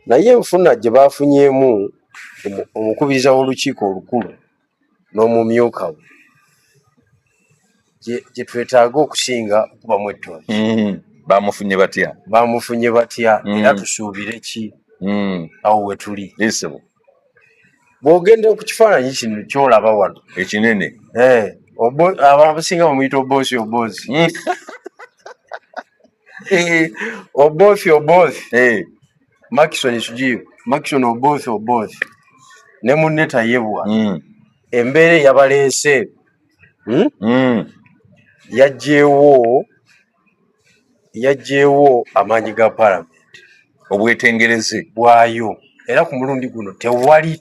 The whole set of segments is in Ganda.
naye enfuna gye bafunyemu omukubiriza w'olukiiko olukulu n'omumyuka we gye twetaaga okusinga okubamu ettozi. bamufunye batya era tusuubire ki awo we tuli. Bw'ogenda ku kifaananyi kino ky'olaba wano ekinene abasinga bamuyita oboosi Makison oboosi ne munne tayebwa embeera eyabaleese yaggyeewo amaanyi ga paalamenti obwetengereze bwayo era ku mulundi guno tewali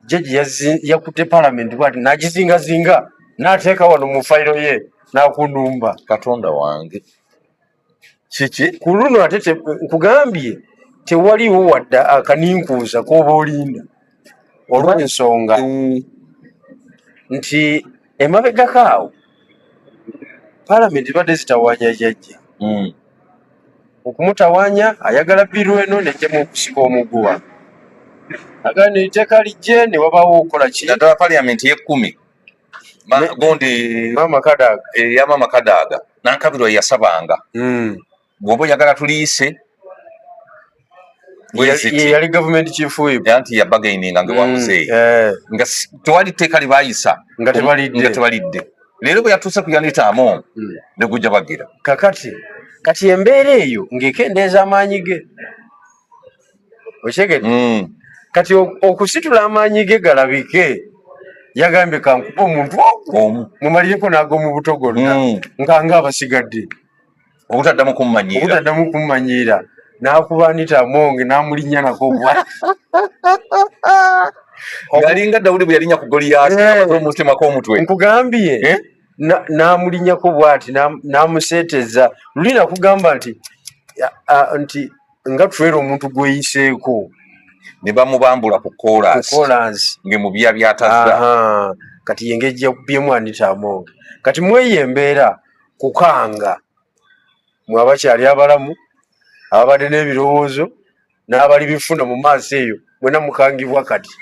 jeji yakutte paalamenti bwati nagizingazinga n'ateeka wano mu fayiro ye n'akunumba. Katonda wange kiki ku luno ate nkugambye tewaliwo wadda akaninkuusa k'oba olinda olw'ensonga nti emabegako awo paalamenti badde zitawaanya jjajja okumutawaanya ayagala biru eno nejjamu okusika omuguwa agandi etteeka lijje ne wabaawo okukola ki naddala paalamenti y'ekkumi gondi ey'amaama Kadaaga Nankabirwa yasabanga bw'oba oyagala tuliise yali gavumenti chief whip nti yabagaininga nga wamuzeeyi nga tewali tteeka libaayisa nga tebalidde leero bwe yatuuse ku Anita Among ne gujja bagira kati embeera eyo ng'ekendeeza amaanyi ge okyegedde kati okusitula amaanyi ge galabike yagambye kankuba omuntu omu mumalireko n'ag'omu buto gonna nga abasigadde obutaddamu kummanyiira n'akuba Anita Among n'amulinnya nako bwa yalinga Dawudi bwe yalinnya ku Goliathi omutima k'omutwe nkugambye n'amulinnyako bw'ati n'amuseeteza luli nakugamba nti nga tuwera omuntu gweyiseeko ne bamubambula ku kolansi nge mu bya byatazza kati yengeri gyabyemu Anita Among kati mweyo embeera kukanga mwe abakyali abalamu ababadde n'ebirowoozo n'abali bifuna mu maaso eyo mwena mukangibwa kati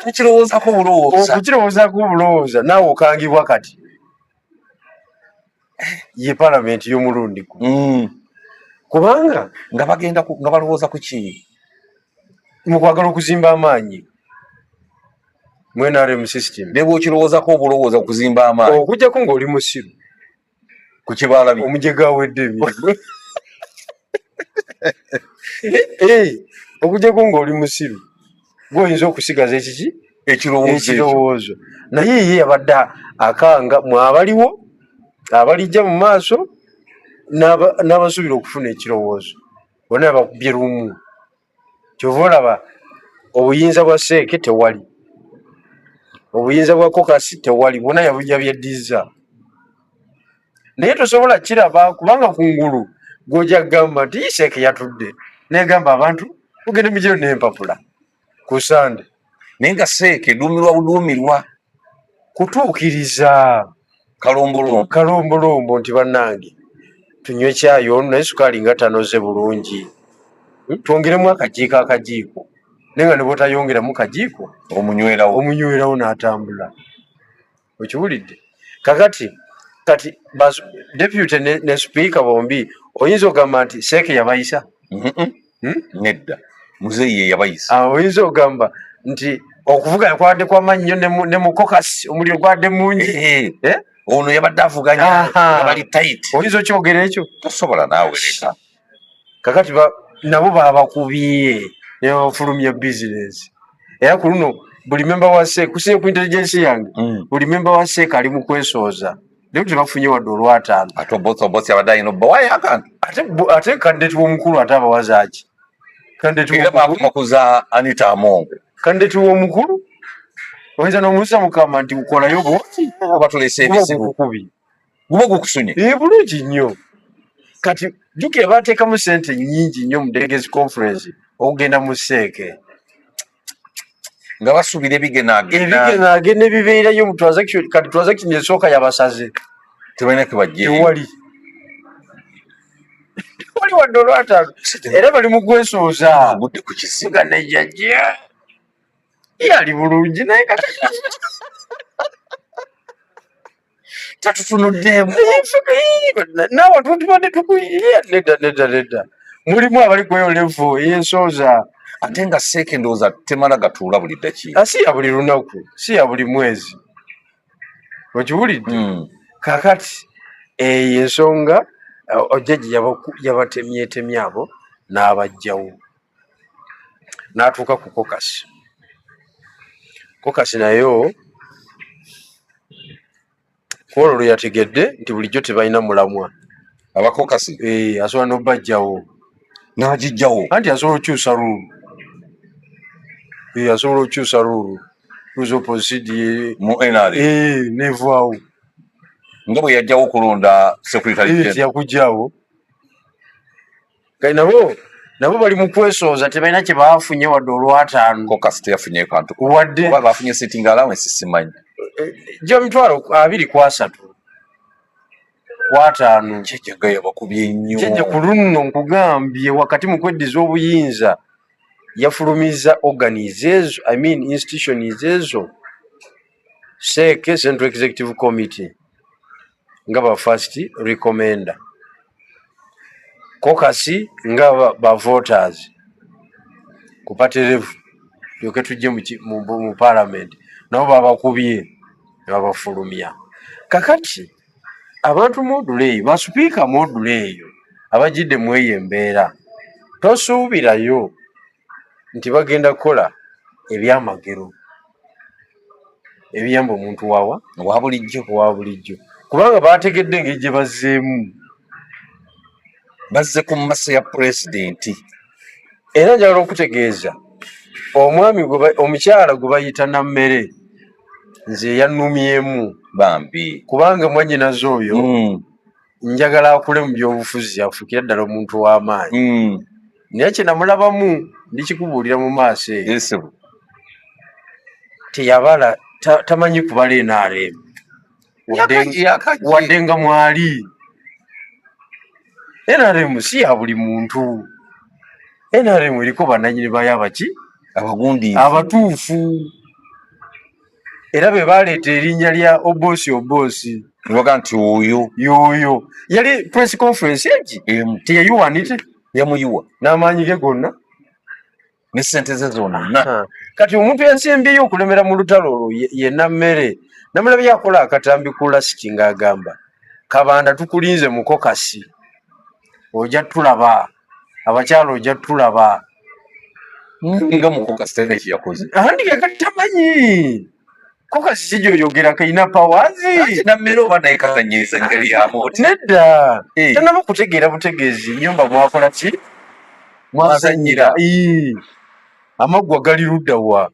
okukirowoozaako obulowooza naawe okangibwa kati ye paalamenti y'omulundi guno kubanga nga bagenda nga balowooza ku ki mu kwagala okuzimba amaanyi mu NRM system ne bw'okirowoozaako obulowooza okuzimba amaanyi okuggyako ng'oli musiru ku kibaalabi omujega awedde emirimu okuggyako ng'oli musiru gw'oyinza okusigaza ekiki ekirowoozo naye ye yabadde akanga mwabaliwo abalijja mu maaso n'abasuubira okufuna ekirowoozo bonna abakubye lumu kyova olaba obuyinza bwa seeke tewali obuyinza bwa kokasi tewali bwonna yabyeddiza naye tosobola kiraba kubanga kungulu gw'ojja kugamba nti seeke yatudde negamba abantu mugende mugiro n'empapula ku Sande naye nga seeke duumirwa kutuukiriza kalombolombo nti bannange tunywe caayi ono naye sukaali nga tanoze bulungi twongeremu akajiiko naye nga ne bwotayongeramu kajiiko omunywerawo n'atambula okiwulidde kati deputy ne speaker bombi oyinza okugamba nti seeke yabayisa nedda muzeeyi ye yabayisa oyinza okugamba nti okuvuga yakwadde kwamannyo ne mu kokasi omuliro gwadde mungi ono yabadde avuganya bali tight oyinza okyogera ekyo tosobola naawe leka kakati nabo babakubye ne babafulumya bizinesi era ku luno buli memba wa seeka kusinga ku intelligence yange buli memba wa seeka ali mu kwesooza naye tebafunye wadde olw'ataano ate obosi abadde alina obbawayakantu ate kandidati w'omukulu ate abawazaaki era bakumakuza Anita Among kandidati w'omukulu oyinza n'omusa mukama nti ukolayo bwoti oba tulese ebizibu guba gukusunye bulungi nnyo kati jjukira baateekamu sente nnyingi nnyo mu delegates conference okugenda mu seeke nga basuubira ebigenaagenda ebibeerayo mu transaction kati transaction esooka yabasaze tebalina kebajje tewali tewali wadde olwataano era bali mu kwesooza budde ku kisiga nejjajja yali bulungi naye tatutunuddeemu n'abantu tubadde tukuyiya nedda mulimu abali kweyolevu eyensooza ate nga seeke ndowooza temala gatuula buli ddakiika si ya buli lunaku si ya buli mwezi okiwulidde kakati eyo ensonga ojjajja yabatemyetemye abo n'abajjawo n'atuuka ku kokasi nayo kwolwo lwe yategedde nti bulijjo tebalina mulamwa abakokasi asobola n'obbajjawo n'agijjawo anti asobola okukyusa luulu luza oposidi mu NRA nevaawo nga bwe yajjawo okulonda secretary yakugjawo kale nabo bali mu kwesooza tebalina kye baafunye wadde olwataano kokasi teyafunye kantu wadde oba baafunye sitting allowance simanyi gya mitwalo 23 kwataano kyejjaga yabakubye nnyo kyejja ku lunno nkugambye wakati mu kweddiza obuyinza yafulumiza institutions ezo seeke Central Executive Committee nga ba first recommender kokasi nga ba voters kupaterevu yoke tujje mu parliament nabo babakubye babafulumya kakati abantu module eyo basupiika module eyo abajidde mu eyo embeera tosuubirayo nti bagenda kukola ebyamagero ebiyamba omuntu wa bulijjo kubanga bategedde engeri gye bazzeemu bazze ku masa ya pulezidenti era njagala okutegeeza omukyala gwe bayita nammere nze yannumyemu bambi kubanga mwannyinaze oyo njagala akule mu byobufuzi afuukira ddala omuntu w'amaanyi naye kyenamulabamu ndikikubuulira mu maaso eyo teyabala tamanyi kubala NRM wadde nga mwali NRM si ya buli muntu NRM eriko bannannyini bayo abaki abagundi abatuufu era be baleeta erinnya lya obosi baga nti yoyo yali press conference egi teyayiwanite yamuyiwa n'amaanyi ge gonna ne sente ze zonna kati omuntu yansembyeyo okulemera mu lutalo olwo ye nammere namulabye akola akatambi ku lasiki ng'agamba Kabanda tukulinze mu kokasi ojja tulaba abakyala ojja tulaba nga mu kokasi tena ekiyakoze andi kati tamanyi kokasi kijooyogera kayina pawazi nammere oba naye kazanyiriza engeri yamoti nedda tanaba kutegeera butegeezi nyumba mwakola ki mwazanyira amaggwa gali ludda wa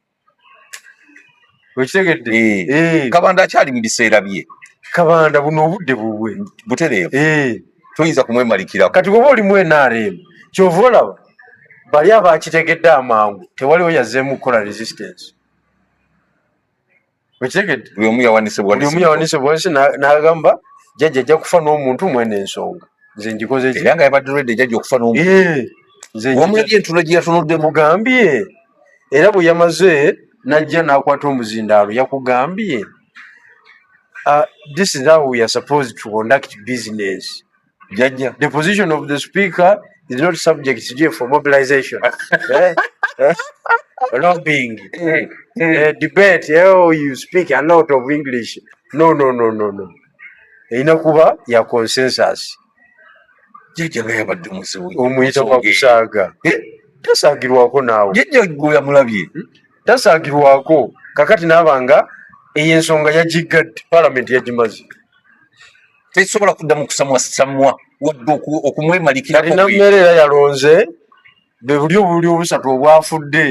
wekitegedde Kabanda akyali mu biseera bye Kabanda buno obudde bubwe butereevu toyinza kumwemalikirako kati bwoba olimu NRM kyova olaba bali abakitegedde amangu tewaliwo yazzeemu kukola resistance wekitegedde buli omu yawanise bwanisi n'agamba jjajja ajja kufa n'omuntu mwene ensonga nze njikoze era nga yabadde lwedde jjajja okufa n'omuntu wamulabye entulo gye yatunudde mugambye era bwe yamaze najja n'akwata omuzindaalo yakugambye this is how we are supposed to conduct business jjajja the position of the speaker is not subject for mobilization lobbying debate you speak a lot of English no erina kuba ya consensus jjajja nga yabadde muzibu omuyita wakusaaga tasaagirwako naawe jjajja gwe yamulabye tasaagirwako kakati naabanga eyo ensonga yagiggadde palamenti yagimaze tesobola kuddamu kusamwasamwa wadde okumwemalikirako kati nammere era yalonze be buli obusatu obwafudde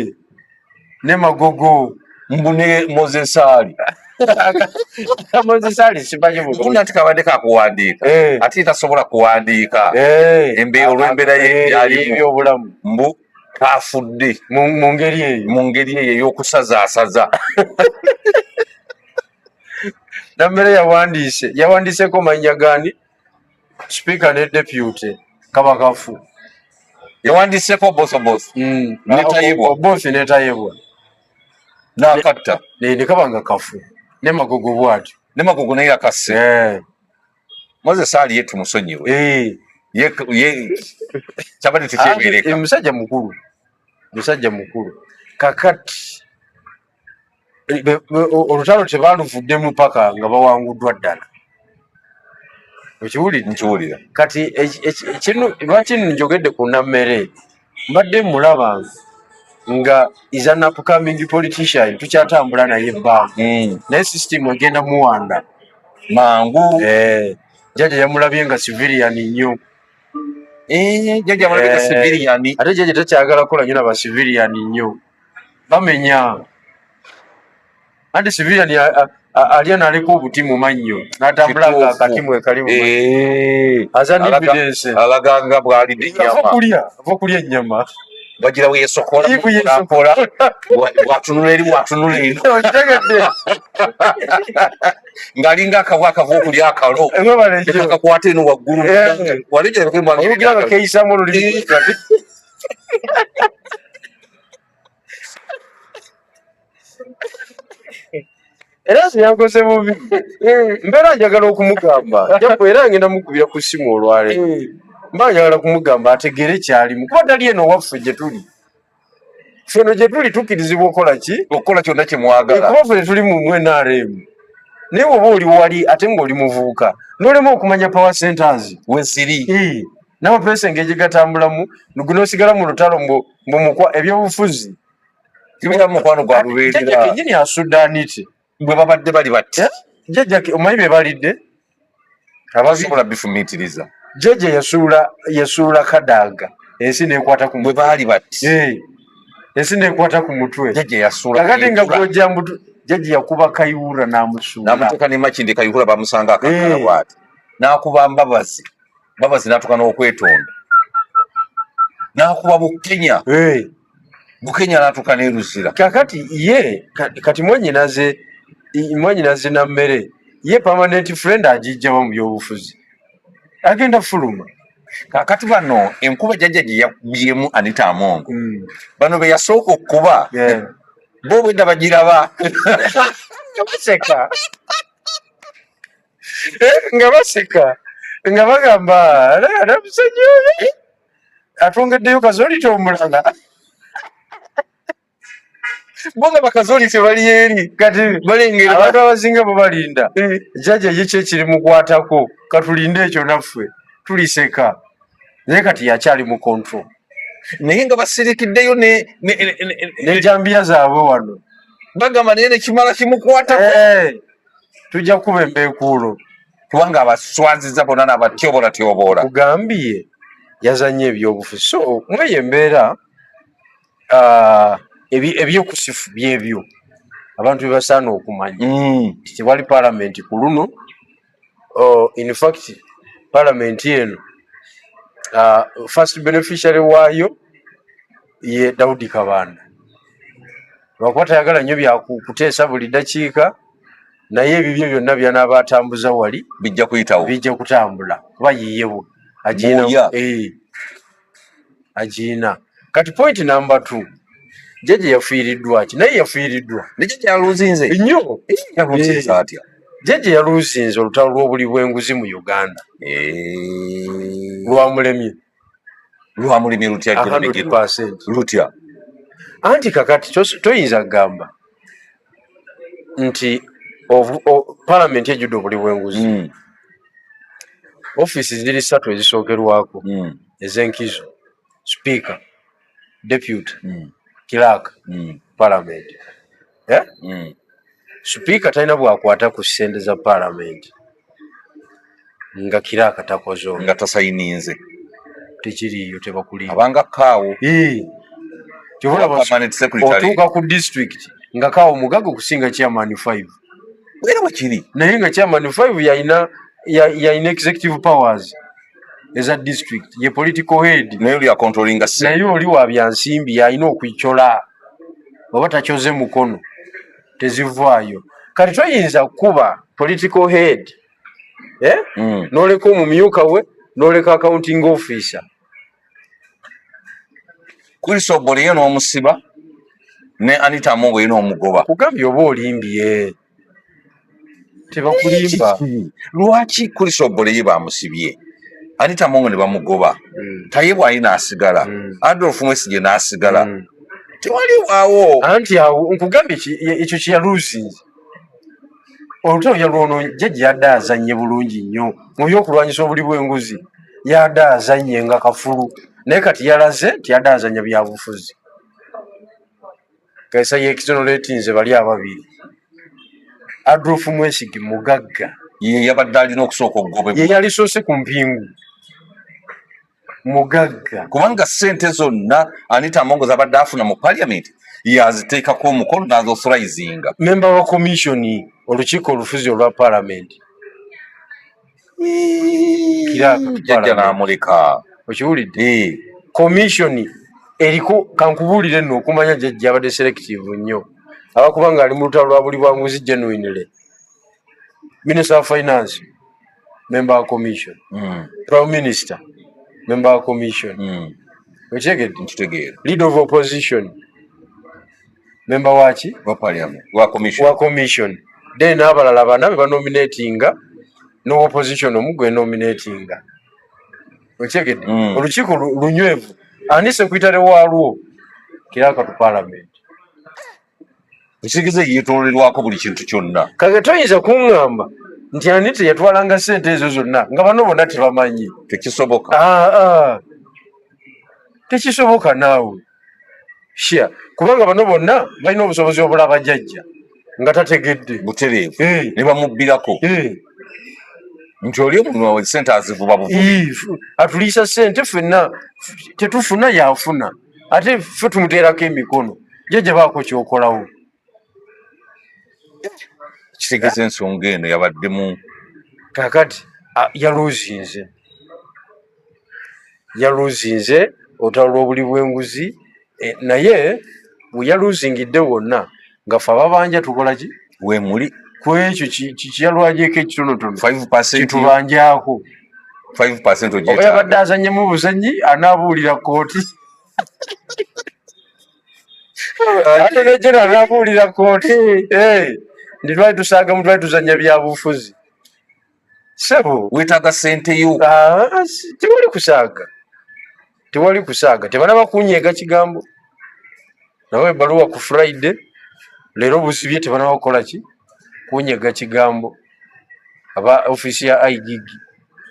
ne magogo mbune mozesaali mozesaali simanyi ati kabadde kakuwandiika ate tasobola kuwandiika olw'embeera yebyobulamu mbu kafudde mu ngeri eyo ey'okusazaasaza nammere yawandiiseeko mannya gani sipiika ne deputy kabakafu Yawandiseko boss. Netayibwa. Boss netayibwa. N'akatta. Ne kabanga kafu. Ne magogo bwati. Ne magogo naye akasse. Moses ali yetu musonyiwe. Ye Chabani tekyebereka. Musajja mukulu. Kakati olutalo tebaluvuddemu paka nga bawanguddwa ddala. Nkiwulira. Kati lwaki njogedde ku Nammere mbadde mulaba nga is an upcoming politician tukyatambula naye ebbanga naye system egenda muwanda mangu. Jjajja yamulabye nga civilian nnyo. Jjajja yamulabye nga civilian. Ate jjajja takyagala kukola nnyo naba civilian nnyo. Bamenya anti civilian alya naliko obuti mu mannyo n'atambula nga akatimu ekali mu mannyo. Azana evidence alaganga bw'alidde ennyama. Ava kulya ennyama. Bagira we yesokola bwatunula eri ng'alinga akabwa akava okulya akalo akakwata eno waggulu olugira nga keeyisamu olulimi. Era sinyankoze bubi. Mbeera njagala okumugamba era ngenda mukubira ku ssimu olwaleero. Mba njagala kumugamba ategere kyalimu kuba tali eno waffe gye tuli. Feno gye tuli tukkirizibwa okukola kyonna kye mwagala. Kuba ffe tuli mu NRM. Naye oba oli wali ate ng'oli muvubuka n'olema okumanya power centers we ziri. N'amapeesa engeri gye gatambulamu n'osigala mu lutalo mbumukwa ebyobufuzi. Kibeera mu mukwano gwa lubeerera. Jjajja kennyini asudde anite. Bwe babadde bali bati. Jjajja omanyi be balidde? Abasobola bifumiitiriza. Jjajja yasuula Kadaaga ensi n'ekwata ku mutwe. Bwe baali bati. Ensi n'ekwata ku mutwe. Jjajja yasuula. Kakati nga gwojja mbutu jjajja yakuba Kayihura n'amusuula. N'amuteeka ne Makindi Kayihura bamusanga akakala bw'ati. N'akuba Mbabazi. Mbabazi n'atuuka n'okwetonda. N'akuba Bukenya. Bukenya n'atuuka n'eruzira. Kakati ye kati mwannyinaze Nammere ye permanent friend agijjawa mu byobufuzi. Agenda fuluma. Kakati bano enkuba jjajja gye yakubyemu Anita Amongo. Bano be yasooka okuba. Bo bwedda bagiraba. Nga baseka. Nga bagamba namusajja oyo atwongeddeyo kazolito omulala. Bonga bakazolise bali eri kati balengera abantu abazinga bo balinda. Jjajja ye kye kiri mukwatako katulinde ekyo naffe tuliseka. Naye kati yakyali mu control. Naye nga basirikiddeyo ne jambiya zaabwe wano. Bagamba naye ne kimala kimukwatako. Tujja kuba embeekuulo. Kubanga abaswaziza bonna n'abatyoboola. Kugambye yazanye ebyobufuzi. So mweyo embeera ebyokusifu byebyo abantu bye basaana okumanya. Tewali parliament ku luno. In fact parliament eno first beneficiary waayo ye Daudi Kabanda. Lwakuba tayagala nnyo byakuteesa buli ddakiika naye ebibyo byonna byanaaba atambuza wali bijja kutambula kuba yiyewo agiina. Kati point number 2 jjajja yafiiriddwa ki? Naye yafiiriddwa jjajja yaluuzinze nnyo. Atya jjajja yaluuzinze olutalo lw'obuli bw'enguzi mu Uganda. Lwamulemye lutya 100%. Anti kakati toyinza kugamba nti palamenti ejjudde obuli bw'enguzi. Ofiisi ziri 3 ezisookerwako ez'enkizo: Speaker, Deputy, Clerk, Parliament. Speaker talina bwakwata ku ssente za Parliament nga Clerk takoze nga tasayininze. Tekiriyo tebakuliyo abanga kaawo. Otuuka ku district nga kaawo mugaga okusinga chairman 5. Era wakiri naye nga chairman 5 yalina executive powers eza district ye political head. Naye oli akontrolinga se. Naye oli wa byansimbi yalina okwicola oba takyoze mukono tezivaayo. Kati toyinza kuba political head n'oleka omumyuka we n'oleka accounting officer Chris Obole yeno omusiba ne Anita Amongo yeno omugoba kugambye oba olimbye tebakulimba lwaki Chris Obole ye bamusibye Anita Amongo ne bamugoba taye bwali n'asigala Adolf Mwesigye n'asigala tewali waawo anti awo nkugambye ekyo kyaluusinze olutalo yalwono jjajja yadde azannye bulungi nnyo mu byokulwanyisa obuli bw'enguzi yadde azannye nga kafulu naye kati yalaze nti yadde azannya byabufuzi kaisa yeexoneratinze bali ababiri Adolf Mwesigye mugagga ye yabadde alina okusooka okugobebwa ye yalisoose ku mpingu mugagga kubanga ssente zonna Anita Amongo zabadde afuna mu parliament yaziteekako omukono n'azothorizinga memba wa komishoni olukiiko olufuzi olwa parliament jjajja n'amuleka okiwulidde komishoni eriko kankubuulire nno okumanya jjajja abadde selective nnyo abakubanga ali mu lutalo lwa buli bwanguzi genuinely minister of finance member wa commission prime minister member wa commission nkitegedde leader of opposition member waki wa parliament wa commission then abalala bana be banominatinga no opposition omugwe nominatinga okitegedde olukiiko lunywevu ani sekretary waalwo kiraka tu parliament ekitegeeza yeetoololerwako buli kintu kyonna kage toyinza kuŋŋamba nti ani teyatwalanga ssente ezo zonna nga bano bonna tebamanyi tekisoboka tekisoboka naawe sha kubanga bano bonna balina obusobozi obulaba jjajja nga tategedde butereevu ne bamubbirako nti oli omunwa we ssente azivuba buvubi atuliisa ssente ffenna tetufuna yafuna ate ffe tumuteerako emikono jjajja baako kyokolawo kitegeeza ensonga eno yabaddemu kakati yaluuzinze olutalo lw'obuli bw'enguzi naye bwe yaluuzingidde wonna nga ffe ababanja tukola ki weemuli ku ekyo kiyalwagyeko ekitonotono 5% kitubanjako 5% oba yabadde azannyemu buzannyi anaabuulira kooti ate nejera anaabuulira kooti ndi twali tusaagamu twali tuzannya byabufuzi sebo weetaaga ssente yo tewali kusaaga tebanaba kunyeega kigambo nawe ebbaluwa ku Friday leero busibye tebanaba kukola ki kunyeega kigambo aba ofiisi ya IGG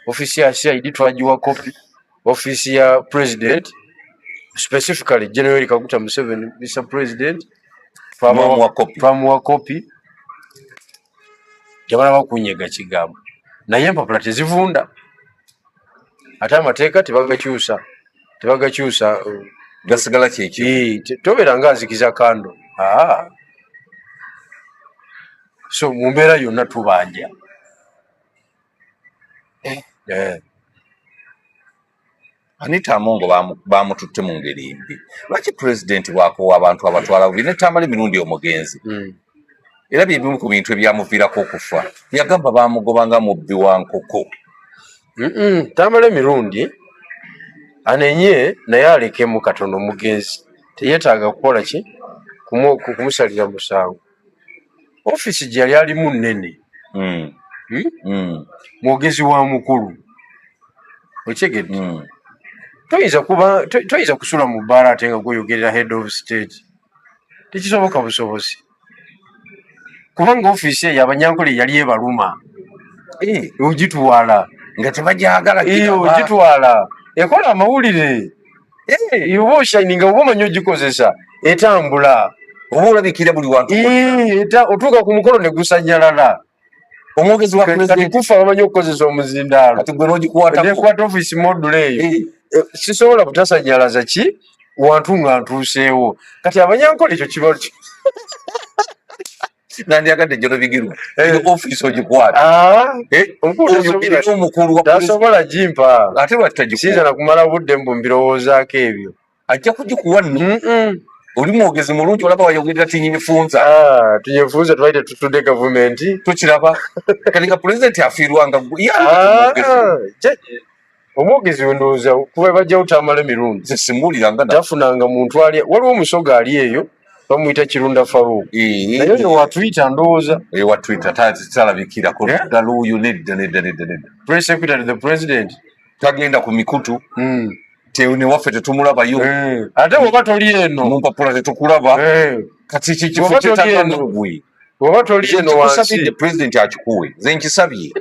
ofiisi ya CID twagiwa kopi ofiisi ya president specifically General Kaguta Museveni Mr. President twamuwa kopi tebanaba kunyeega kigambo naye empapula tezivunda ate amateeka tebagakyusa gasigala kyeki tobeera nga azikiza kando so mu mbeera yonna tubanja Anita Amongo bamututte mu ngeri mbi lwaki pulezidenti bwakowa abantu abatwala bubi netambala emirundi omugenzi era byebimu ku bintu ebyamuviirako okufa yagamba bamugobanga mubbi wa nkoko tambala emirundi anenye naye alekemu katono mugenzi teyeetaaga kukola ki kumusalira musango ofiisi gye yali alimu nnene mwogezi wa mukulu okitegedde toyinza kusula mu bbaala ate nga gweyogerera head of state tekisoboka busobozi kubanga ofiisi eyo abanyankole yali ebaluma ogitwala nga tebajagala ogitwala ekola amawulire oba oshininga oba omanyi ogikozesa etambula oba olabikira buli wantu otuuka ku mukolo ne gusanyalala omwogezi wa kati kufa bamanyi okukozesa omuzindaalo nekwata ofiisi module eyo sisobola butasanyalaza ki wantu nga ntuuseewo kati abanyankole ekyo kiba nandyagadde jolo bigiru ofiisi ogikwata omukulu tasobola gimpa ate lwaki sinza nakumala budde mbu mbirowoozaako ebyo ajja kugikuwa nno oli mwogezi mulungi olaba wayogerera tinyifunza tunyefunza twali tetutudde gavumenti tukiraba kati nga pulezidenti afiirwanga omwogezi wendowooza kuba bajja utamala emirundi simbuliranga tafunanga muntu ali waliwo omusoga ali eyo bamuyita Kirunda Faruku naye oyo watwita ndowooza watwita talabikirako ddala oyo nedda press secretary the president tagenda ku mikutu newaffe tetumulabayo ate woba toli eno mu mpapula tetukulaba kati kikifo kyetagandogwe oba toli eno wansi pulezidenti akikuwe nze nkisabye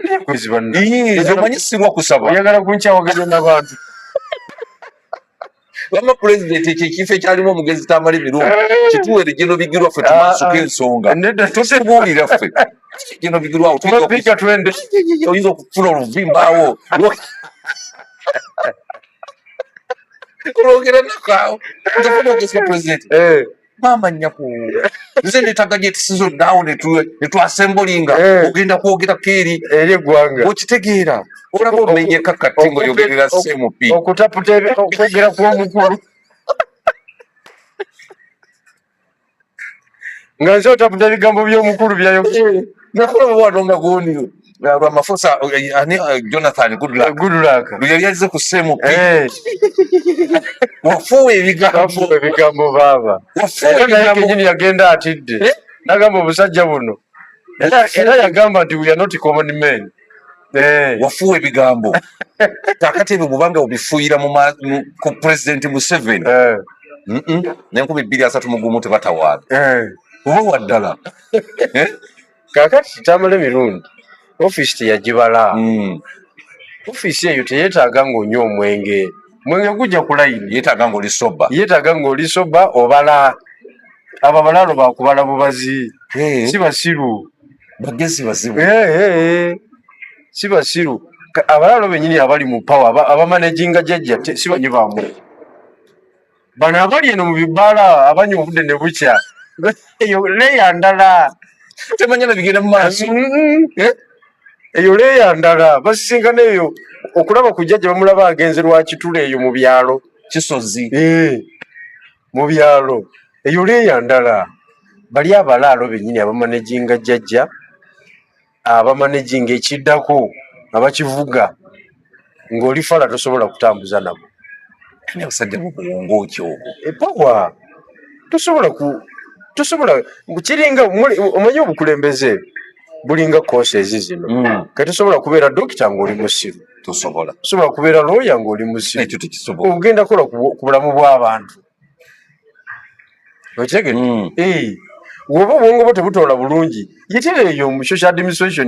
omanyi sirwa kusaba oyagala kunkyawaganya n'abantu wama pulezidenti ekyo ekifo ekyalimu omugezi tamala emirundi kituwere gino bigirwa ffe tumasuka ensonga totubuulira ffe gino bigirwawo oyinza okufuna oluvimbaawo olwogera nakaawo ntafuna ogezi wa pulezidenti mama nnyako nze netaga gyetisizo daawo netwasembolinga ogenda kwogera eri eggwanga okitegeera olaba omenye kakati ngaoyogerera cmp okutaputa okwogera kw'omukulu nga nze otaputa ebigambo by'omukulu byayogere nakulaba wadonga gundi lwamafusa Jonathan Goodluck yali azize ku cmp wafuwa ebigambo baaba naye kenyini yagenda atidde nagamba obusajja buno era yagamba nti we are not common men wafuwa ebigambo kakati ebyo bubanga obifuuyira ku pulezidenti Museveni n'230 tebatawaana oba waddala kakati tamala emirundi ofiisi teyagibala ofiisi eyo teyeetaaga ng'onywa omwenge gujja ku layini yeetaaga ng'oli soba obala abo abalaalo bakubala bubazi si basiru bagezi bazibu si basiru abalaalo bennyini abali mu pawa abamanaginga jjajja si banyi bamu bano abali eno mu bibbaala abanywa obudde ne bukya eyo leeya ndala temanya na bigenda mu maaso eyo leeya ndala basisinkana eyo okulaba ku jjajja bamulaba agenze lwakitula eyo mu byalo kisozi mu byalo eyo leeya ndala bali abalaalo bennyini abamanaginga jjajja abamanaginga ekiddako abakivuga ng'oli fala tosobola kutambuza nabo abasajja mu buwongo ki obwo epawa tosobola kiringa omanyi obukulembeze bulinga koosezi zino kati tosobola kubeera dokita ng'oli musiru tosobola kubeera looya ng'oli musiru ekyo tekisobola ogenda kola ku bulamu bw'abantu okitegedde woba obwongo bwo tebutoola bulungi yitira eyo mu social administration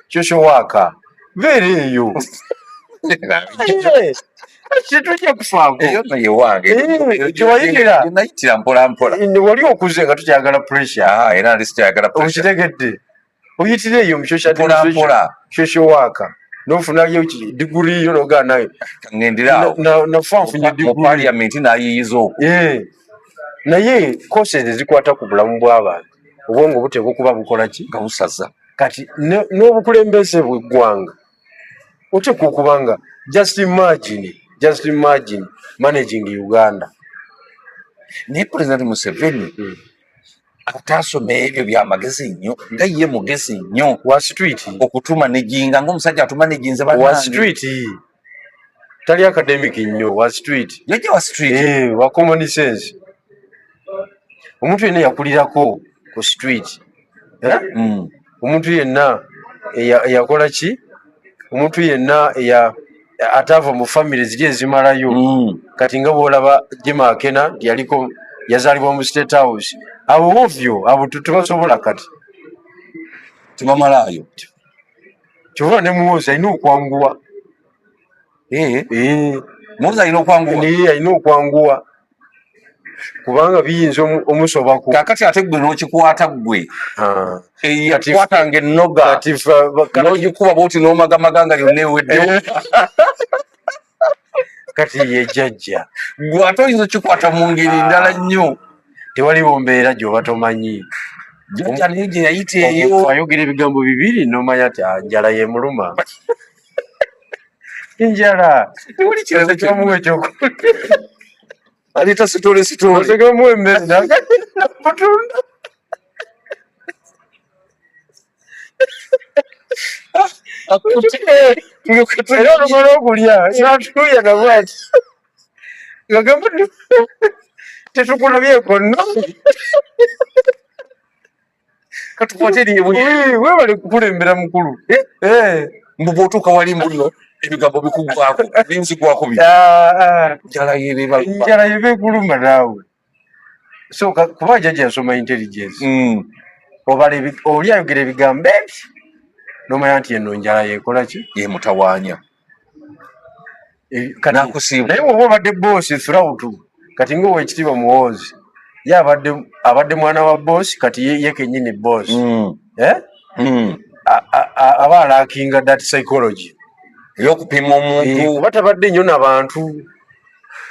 social worker beera eyo tetujja kufaako eyo naye wange kyewayigira nayitira mpolampola wali okuze nga tukyagala pressure era ndi sikyagala okitegedde oyitira eyo mu social administration social worker nofunayo diguri yo nogaa naye ŋŋenderawo nafanfunye mu parliament nayiyiza okwo naye courses zikwata ku bulamu bw'abantu obwongo butebukuba bukola ki nga busaza kati n'obukulembeze bw'eggwanga oteeka okubanga just imagine managing Uganda naye pulezidenti Museveni ataasoma ebyo byamagezi nnyo nga ye mugezi nnyo wa street okutumanaginga ng'omusajja atumaneginze wa street tali academic nnyo wa street yajja wa street wa common sense omuntu yenna yakulirako ku street omuntu yenna eyakola ki omuntu yenna ataava mu famire ziri ezimalayo kati nga bwolaba Jimakena nti yaliko yazaalibwa mu State House abo ovyo abo tebasobola kati tebamalaayo kyova ne muwozi alina okwanguwa muwozi alina okwanguwa alina okwanguwa kubanga biyinza omusobako kakati ate gwe n'okikwata gwe yakwatanga ennoga n'ogikuba bwoti n'omagamaga nga yonna eweddewo kati yejjajja gwe ate oyinza okikwata mu ngeri ndala nnyo tewaliwo mbeera gy'oba tomanyi jjajja naye gye yayita eyo ayogera ebigambo bibiri n'omanya ti njala yemuluma njala tewali kiraza kyomuwa ekyokulya alita sitole osegamu emmere namutunda era olumala okulya natuya nabwati ngagamba tetukulabyeko nno webale kukulembera mukulu mbu otuuka wali mbuno ebigambo bikugwako binzigwako njala yeba ekuluma naawe so kuba jjajja yasoma intelligence oli ayogera ebigambo ebi nomanya nti eno njala yekolaki yemutawaanya naye woba obadde boosi throughout kati ngaowekitiibwa muwoozi ye abadde mwana wa boosi kati ye kenyini boosi aba alakinga that psychology eyokupima omuntu kuba tabadde nnyo nabantu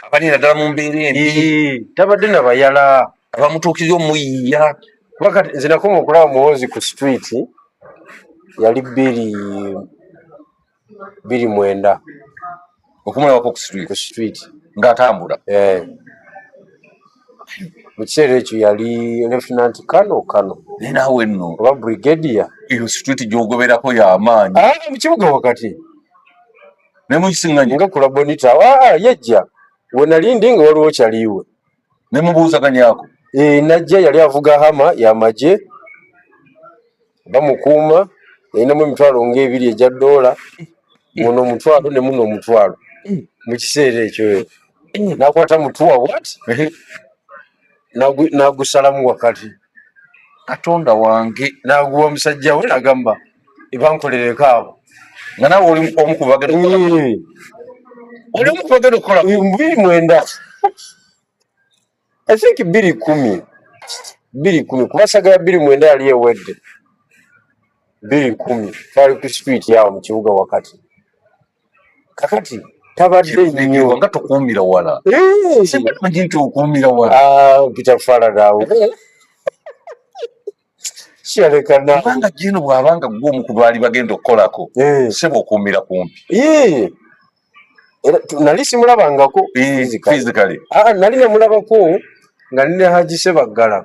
abali naddala mu mbeera embi tabadde nabayala abamutuukirira omuyiya kuba kati nze nakoma okulaba muwoozi ku street yali 29 okumulabako ku street ng'atambula mu kiseera ekyo yali lieutenant kano naye naawe nno oba brigadier eyo street gyogoberako y'amaanyi mu kibuga wakati ne mukisiŋŋanya nga kula bonita yejja we nali ndi nga waliwo kyaliiwe ne mubuuzaganyaako najja yali avuga hama y'amagye bamukuuma yalinamu emitwalo ng'ebiri egya $, muno omutwalo ne muno omutwalo mu kiseera ekyo nakwata mutuwa bwati nagusalamu wakati katonda wange naguwa omusajja we nagamba ebankolereko abo nga nawe oli omu ku bagenda okukola 29 I think 210 kubasaga ya 29 yali ewedde 210 twali ku street yawo mu kibuga wakati kakati tabadde nnyo nga tokuumira wala simanyi nti okuumira wala mpita kufaananawo kyalekana kubanga jeno bw'abanga gwe omu ku baali bagenda okukolako seba okuumira kumpi nali simulabangako physically nali namulabako nga nine Haji Sebaggala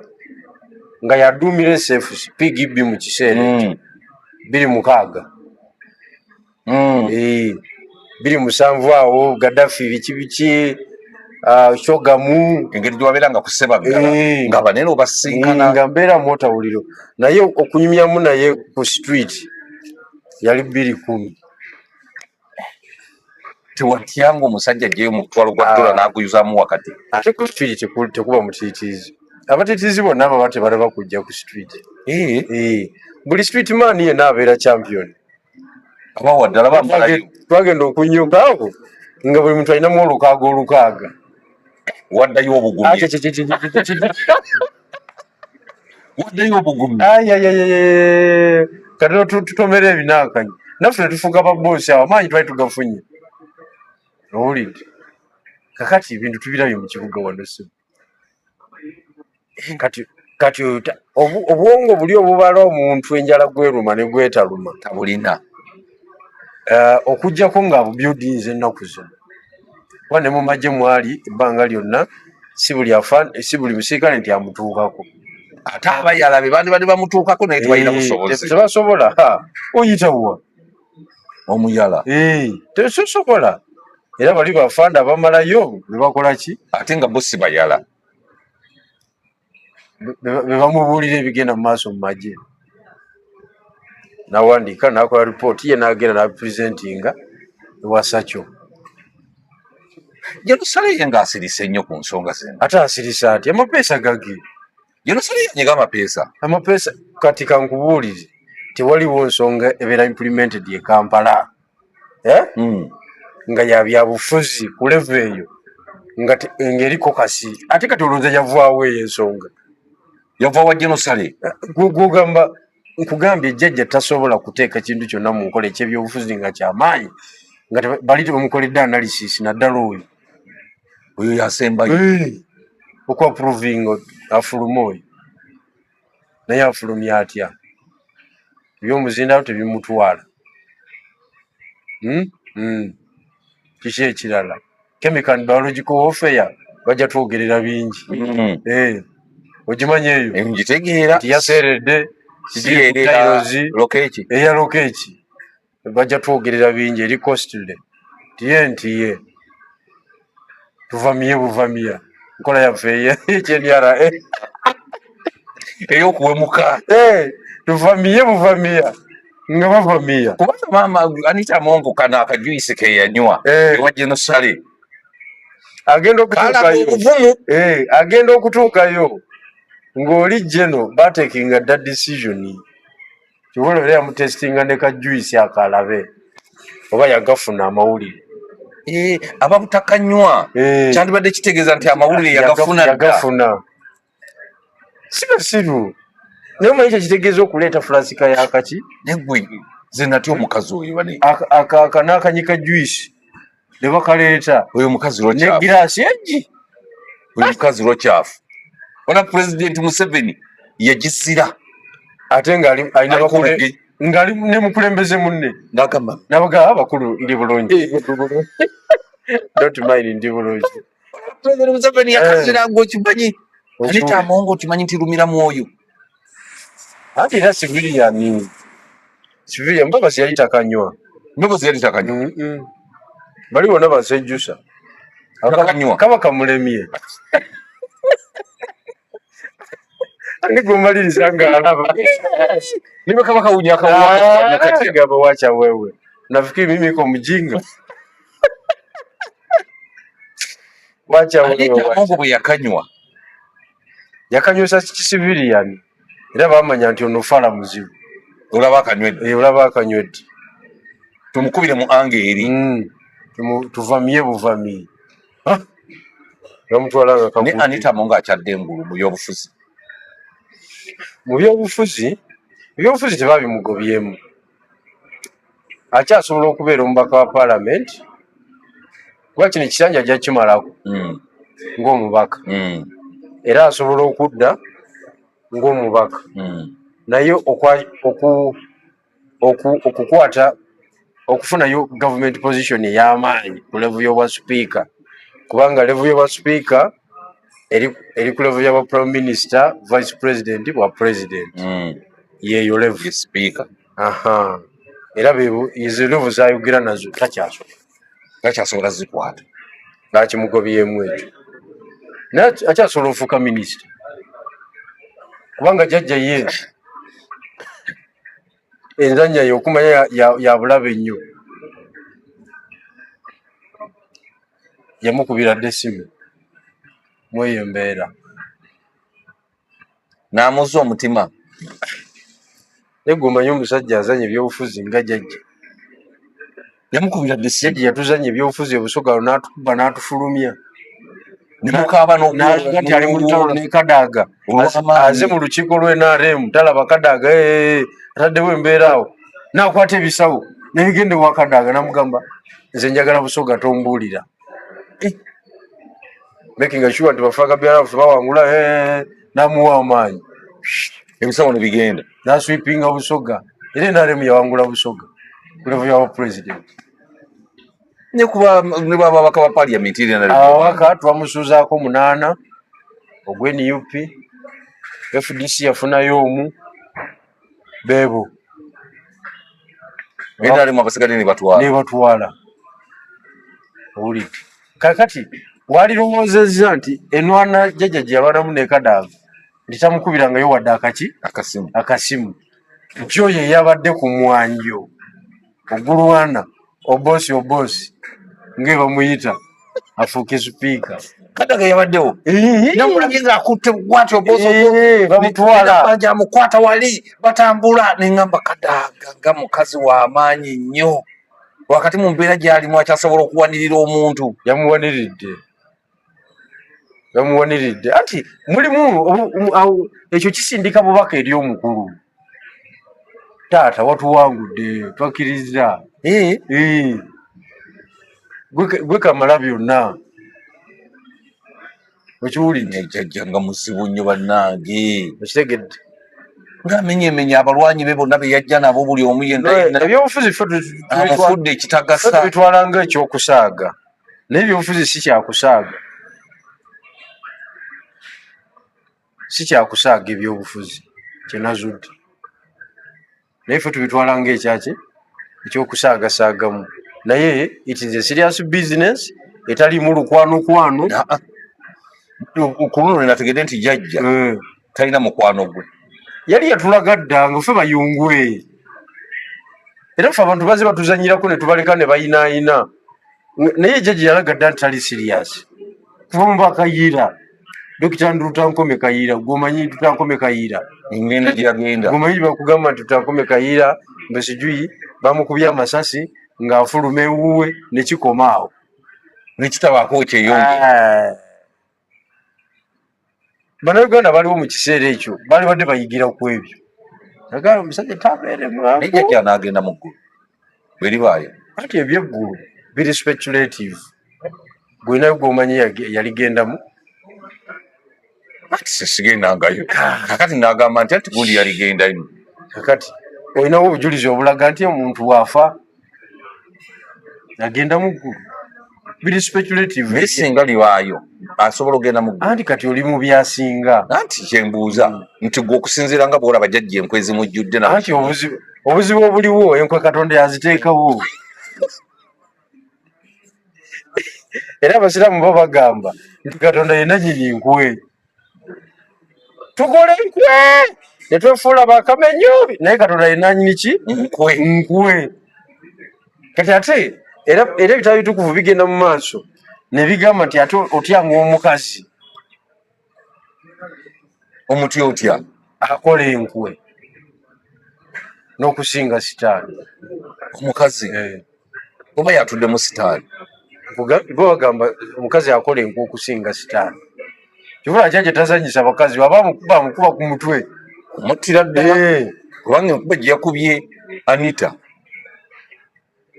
nga yaduumira SFC PGB mu kiseera ekyo 26 27 awo Gaddafi biki Shogamu engeri gyewabeera nga ku Sebaggala nga banene obasinkana nga mbeera motawuliro naye okunyumyamu naye ku street yali 210 tewatyanga omusajja gyeyo omutwalo gwa $, n'aguyuzaamu wakati ate ku street tekuba mutiitiizi abatiitiizi bonna ababa tebalaba kujja ku street buli street man yenna abeera champion abawa ddala bamalayo twagenda okunyuka awo nga buli muntu alinamu olukaaga waddayo obugumi waddayo obugumi kati tutomera ebinankanyi naffe tetufuuka baboosi awo amaanyi twali tugafunye owulidde kakati ebintu tubirabye mu kibuga wano kati obwongo buli obubala omuntu enjala gweruma ne gwetaluma tabulina okujjako nga buildings ennaku zino kuba ne mu magye mwali ebbanga lyonna si buli musirikale nti amutuukako ate abayala be bandi bamutuukako naye tebalina busobozi tebasobola oyitawa omuyala tesosobola era bali bafanda abamalayo bebakola ki ate nga bo si bayala bebamubuulira ebigenda mu maaso mu magye nawandiika nakola ripooti ye nagenda napresentinga ewasakyo Jerusalem ng'asirise nnyo ku nsonga zino ate asirisa ati amapeesa gage Jerusalem yanyiga amapeesa kati kankubuulire tewaliwo nsonga ebeera implemented e Kampala nga yabyabufuzi ku levo eyo ng'eriko kasi ate kati olowooza yavaawo eyo ensonga yava wa Jerusalem gugamba nkugambye ejjajja tasobola kuteeka kintu kyonna mu nkola ekyebyobufuzi nga kyamaanyi nga bali tebamukoledde analysis naddala oyo yasembayo okwaprovinga afuluma oyo naye afulumya atya ebyomuzindaalo tebimutwala kiki ekirala chemical and biological warfare bajja twogerera bingi ogimanyi eyo ngitegeera tiyaseeredde eyalokeeki eyalokeeki bajja twogerera bingi eri costly tiye tuvamiye buvamiya nkola yaffe ekyenyara ey'okuwemuka tuvamiye buvamiya nga bavamiya kubanga maama Anita Amongo kano akajuisi ke yanywa ewa Genosale agenda okutuukayo ng'oli Geno batekinga dda decision kibola era yamutestinga ne kajuisi akalabe oba yagafuna amawulire ababutakanywa kyandibadde kitegeeza nti amawulire yagafuna si basiru naye omanyi kyo kitegeeza okuleeta fulasika yakaki negwe ze natya omukazi oyo aka n'akanyika juisi ne bakaleeta oyo mukazi ne giraasi egi oyo mukazi lwakyafu ona Pulezidenti Museveni yagizira ate ng'ali ne mukulembeze munne n'agamba nabaga abakulu ndi bulungi don't mind ndi bulungi Pulezidenti Museveni yakazira ng'okimanyi Anita Amongo okimanyi nti lumira mwoyo anti era civilian Mbabazi yali takanywa bali bonna basejjusa kaba kamulemye nigumaliriza ng'alaba niba kaba kawunya gamba wacha wewe nafikiri mimi niko mjinga wacha wewe Amongo bwe yakanywesa civilian era bamanya nti ono fala muzibu olaba akanywedde tumukubire mu angeri tuvamiye buvamiye ne Anita Amongo akyadde engulu mu byobufuzi tebabimugobyemu akyasobola okubeera omubaka wa paalamenti kuba kino ekisanja ajja kimalako ng'omubaka era asobola okudda ng'omubaka naye okukwata okufunayo government position ey'amaanyi ku level y'obwa sipiika kubanga level y'obwa sipiika eri ku level y'obwa prime minister vice president bwa president yeeyo level sipiika era izo level zayogera nazo takyasobola zikwata ngakimugobyemu ekyo naye akyasobola ofuuka minisita kubanga jjajja ye enzanya ye okumanya ya bulabe nnyo yamukubira dde essimu mweyo embeera n'amuzza omutima naye gwe omanyi omusajja azanya ebyobufuzi nga jjajja yamukubira dde essimu yatuzanya ebyobufuzi obusogalo n'atukuba n'atufulumya nti ali mu lutalo ne Kadaga aze mu lukiiko lw'NRM talaba Kadaga ataddewo embeera awo n'akwata ebisawo nebigende wa Kadaga namugamba nze njagala busoga tombuulira making sure nti bafaka byalafu bawangula namuwa amaanyi ebisawo ne bigenda naswipinga busoga era NRM yawangula busoga kulevo yawa president ne baba ababaka ba parliament ababaka twamusuuzaako 8 ogwe NUP FDC yafunayo omu beebo NRM abasigadde ne batwala owulidde kakati walirowoozezza nti enwana jjajja gye yalwanamu ne Kadaga nti tamukubirangayo wadde akasimu nti oyo eyabadde ku mwanjo ogulwana obosi nge bamuyita afuuke sipiika Kadaga yabaddewo namulabye ng'akutte bwatyo bamutwala amukwata wali batambula neŋŋamba Kadaga nga mukazi w'amaanyi nnyo wakati mu mbeera gy'alimu akyasobola okuwanirira omuntu yamuwaniridde anti mulimu ekyo kisindika bubaka eri omukulu taata watuwangudde twakkiriza gwe kamala byonna okiwulidde jjajja nga muzibu nnyo bannange okitegedde ng'amenyemenya abalwanyi be bonna be yajja nabo buli omu ebyobufuzi amufudde ekitagasa tubitwala nga ekyokusaaga naye ebyobufuzi si kyakusaaga ebyobufuzi kyenazudde naye ffe tubitwala nga ekyaki ekyokusaagasaagamu naye it is a serious business etalimu lukwano ku luno nategedde nti jjajja talina mukwano gwe yali yatulaga dda nga ffe bayungwe era ffe abantu baze batuzanyirako ne tubaleka ne bayinaayina naye jjajja yalaga dda nti tali serious kuva mu bakayiira Dokita Tutankome Kayiira gomanyi Tutankome Kayiira ngenda gyagenda gomanyi bakugamba nti Tutankome Kayiira mbe sijui bamukubya amasasi ng'afuluma ewuwe ne kikomaawo nekitabaako kyeyonge bannayuganda baliwo mu kiseera ekyo baali badde bayigira ku ebyo agamba omusajja tabeere mwangu naye jjajja anaagenda mu ggulu bweribaayo anti ebyeggulu biri speculative gwinayo gwomanyi yaligendamu ati sesigendangayo kakati nagamba nti ati gundi yaligendayo kakati olinawo obujulizi obulaga nti omuntu waafa agenda mu ggulu biri speculative naye singa liwaayo asobola ogenda mu ggulu anti kati oli mu byasinga anti kyembuuza nti gwe okusinziira nga bwolaba jjajja enkwe zimujjudde anti obuzibu obuliwo enkwe Katonda yaziteekawo era abasiraamu bo bagamba nti Katonda yenna nyini nkwe tukole nkwe ne twefuula bakamenyo naye Katonda yenna nyini ki nkwe kati ate era ebitabo bitukuvu bigenda mu maaso ne bigamba nti ate otyanga omukazi omutya otya akola enkwe n'okusinga sitaani omukazi oba yatudde mu sitaani bo bagamba omukazi akola enkwe okusinga sitaani kivula kyajja tazanyisa bakazi bamukuba ku mutwe omuttira ddala kubanga enkuba gye yakubye Anita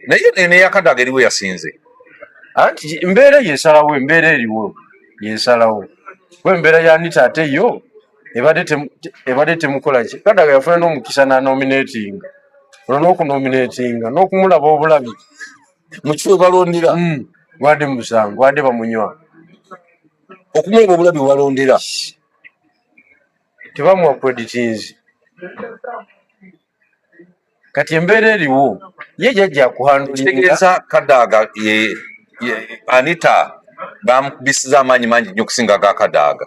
naye neyakadaga eriwe yasinze anti embeera yesalawo embeera eriwo yesalawo kuba embeera ya Anita ate yo ebadde temukola ki kadaga yafuna n'omukisa nanominatinga olwo n'okunominatinga n'okumulaba obulabi mu kifo balondera wadde musango wadde bamunywa okumulaba obulabi balondera tebamuwa creditins kati embeera eriwo ye jjajja akuhandulinga Kadaga Anita bamukubisiza amaanyi mangi nnyo okusinga ga Kadaga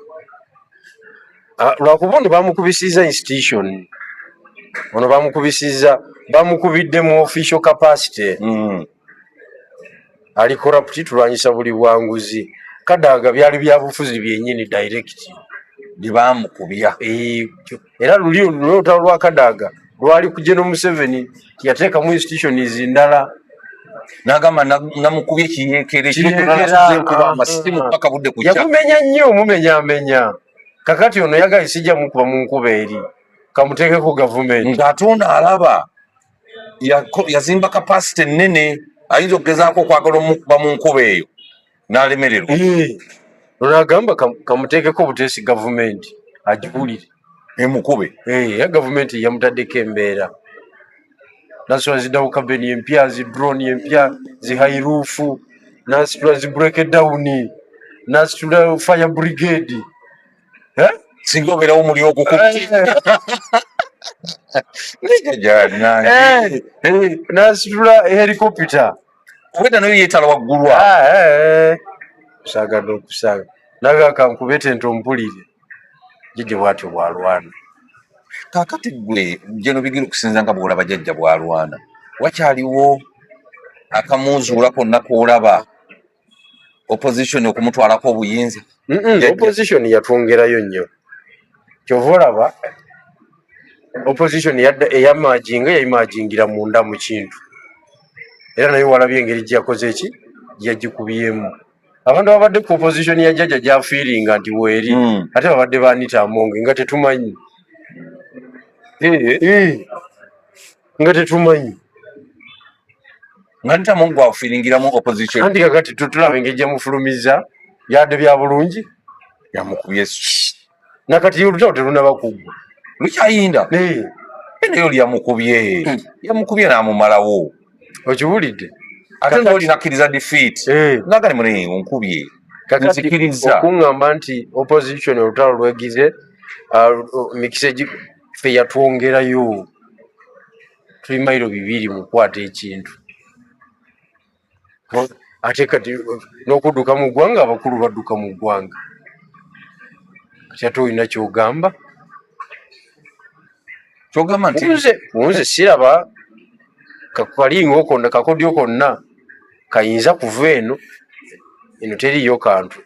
lwakuba ono bamukubisiza institution ono bamukubidde mu official capacity ali corrupt tulwanyisa buli bwanguzi Kadaga byali byabufuzi byennyini direct byebamukubya era luli olutalo lwa Kadaga lwali ku General Museveni yateekamu institutions ndala nagamba namukubye kiyeekere amasimu paka budde ku yakumenya nnyo mumenyamenya kakati ono yagaye sijja mukuba mu nkuba eri kamuteekeko gavumenti ng'ate ono alaba yazimba kapasite nnene ayinza okugezaako okwagala omukuba mu nkuba eyo n'alemererwa ono agamba kamuteekeko obuteesi gavumenti agibulire emukube ya gavumenti yamutaddeko embeera nasitula zidawukabeni empya zidroni empya zihairufu nasitula zibreakdown nasitula fire brigade singa obeerawo muli nasitula helicopter weda nayo yeetala waggulwa kusagadde okusaga nagakankubeete nti ompulire jjajja bwatyo bwalwana kakati gwe jeno bigira okusinza nga bwolaba jjajja bwalwana wakyaliwo akamuzuulako nakoolaba opposition okumutwalako obuyinza opposition yatwongerayo nnyo kyova olaba opposition eyamajinga yayimagingira munda mu kintu era naye walabye engeri gyakoze eki gyagikubyemu abantu babadde ku opposition ya jjajja gyafiiringa nti weeri ate babadde baanita amonge nga tetumanyi nga tetumanyi nga nita mungu afiiringiramu opposition anti kakati tutulaba engeri gyamufulumiza yadde bya bulungi yamukubye nakati olutalo terunaba kuggwa lukyayinda nayo lyamukubye yamukubye n'amumalawo okiwulidde ate n'olinakkiriza defeat nagali mune onkubye nzikiriza okuŋŋamba nti opposition olutalo lwegize mikisa ffe yatwongerayo tuli mailo 2 mu kwata ekintu ate kati n'okudduka mu ggwanga abakulu badduka mu ggwanga kati ate olina kyogamba nti nze siraba kalingo konna kakodyo konna kayinza kuva eno teriyo kantu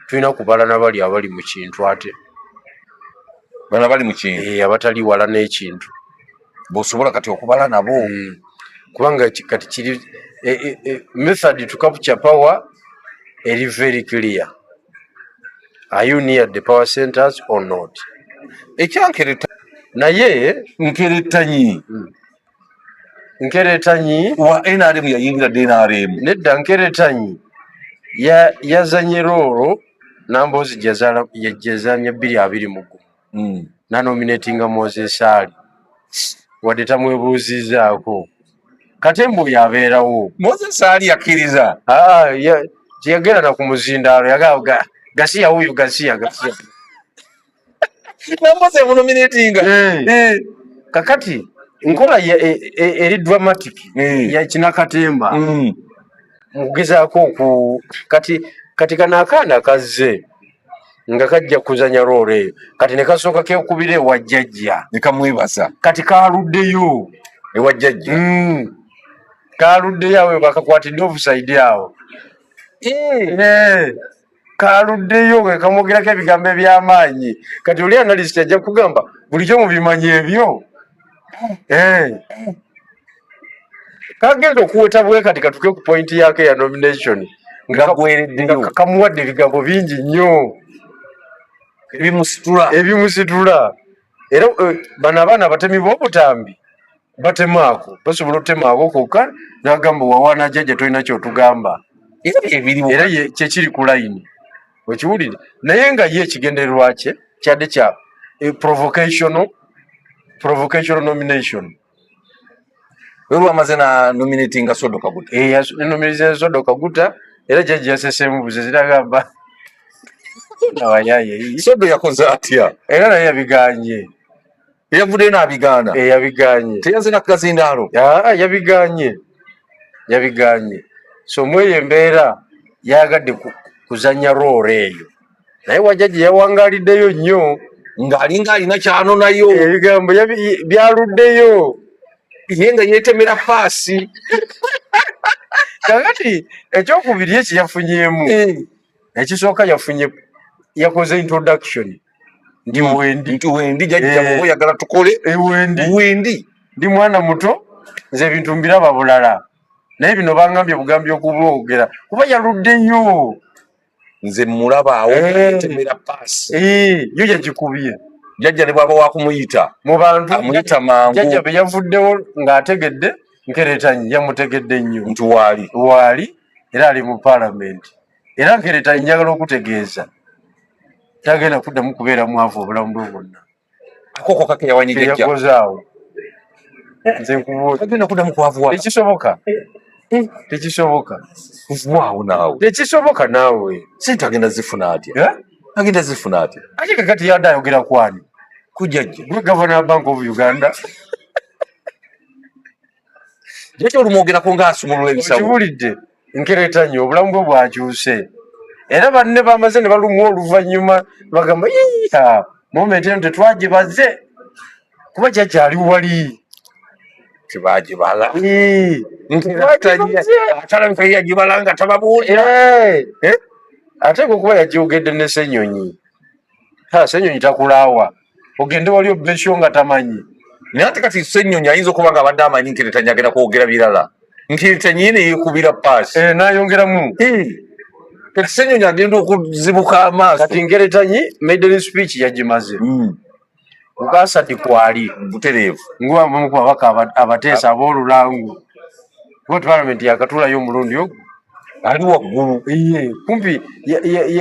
tulina kubala nabali abali mu kintu ate bana bali mu kintu abatali wala n'ekintu bosobola kati okubala nabo kubanga kati kiri method to capture power eri very clear. Are you near the power centers or not? Ekyankereta naye nkeretanyi wa NRM yayingira NRM nedda nkeretanyi yazanye rolo nambozi yajezanya 2-21 nanominatinga Moses Ali wadde tamwebuuzizaako Katembo yabeerawo Moses Ali yakkiriza yagenda na ku muzindaalo yagamba Gasiya huyu Gasiya nambozi munominatinga kakati nkola eri dramatic ya kinakatemba mugezaako kati kana akaana kazze nga kajja kuzanya role eyo kati ne kasooka kekubira ewa jjajja ne kamwebasa kati kaluddeyo ewa jjajja kaluddeyo awo bakakwatidde offside awo kaluddeyo nga kamwogerako ebigambo eby'amaanyi kati oli analyst ajja kugamba bulijjo mubimanyi ebyo kagenda okuweta bwe kati katuke ku point yake ya nomination nga kamuwadde ebigambo bingi nnyo ebimusitula era bano abaana abatemi b'obutambi batemaako basobola otemaako kokka n'agamba wawaana jjajja tolina kyotugamba era kyekiri ku layini okiwulire naye nga ye ekigendererwa kye kyadde kya provocational nomination lwamaze na nominatinga Sodo Kaguta nominatinga Sodo Kaguta era jjajja yasesemu buze ziragamba nawayaye Sodo yakoze atya era naye yabiganye yavudde n'abigaana yabiganye teyaze na kazindaalo yabiganye so mweyo embeera yagadde kuzanya role eyo naye wajjajja yawangaliddeyo nnyo ng'alinga alina kyanonayo ebigambo byaluddeyo ye nga yeetemera paasi kakati ekyokubiri ekyo yafunyemu ekisooka yakoze introduction ndi wendi jjajja bwe oyagala tukole wendi ndi mwana muto nze ebintu mbiraba bulala naye bino bangambye bugambi okubwogera kuba yaluddeyo nze mulabaawo yeetemera paasi yo yagikubye jjajja ne bwaba wakumuyita mu bantu amuyita mangu jjajja bwe yavuddewo ng'ategedde nkeretanyi yamutegedde nnyo nti waali era ali mu paalamenti era nkeretanyi njagala okutegeeza tagenda kuddamu kubeera mwavu obulamu bwe bwonna akoko kake yawanyijjajja yakozaawo nze agenda kuddamu kwavuwa tekisoboka kuvuwaawo naawe tekisoboka naawe sente agenda zifuna atya ate kakati yadde ayogera kwani kujjajja gwe Governor Bank of Uganda jjajja olumwogerako ng'asumulula ebisawo okiwulidde nkeretanyi obulamu bwe bwakyuse era banne bamaze ne balumwa oluvannyuma bagamba yiiya moment eno tetwagibaze kuba jjajja wali tebagibala atalabika yagibala nga tababuulira ate kuba yagyogedde ne Ssenyonyi Ssenyonyi takulaawa ogende wali obesyo nga tamanyi naye ate kati Ssenyonyi ayinza okuba nga abadde amanyi Nkeretanyi agenda kwogera birala Nkeretanyi ne yeekubira paasi n'ayongeramu kati Ssenyonyi agenda okuzibuka amaaso kati Nkeretanyi maiden speech yagimaze Asadi kwali butereevu ng'abamu ku babaka abateesa ab'olulangu kuba paalamenti yakatulayo omulundi ogwo ali waggulu kumpi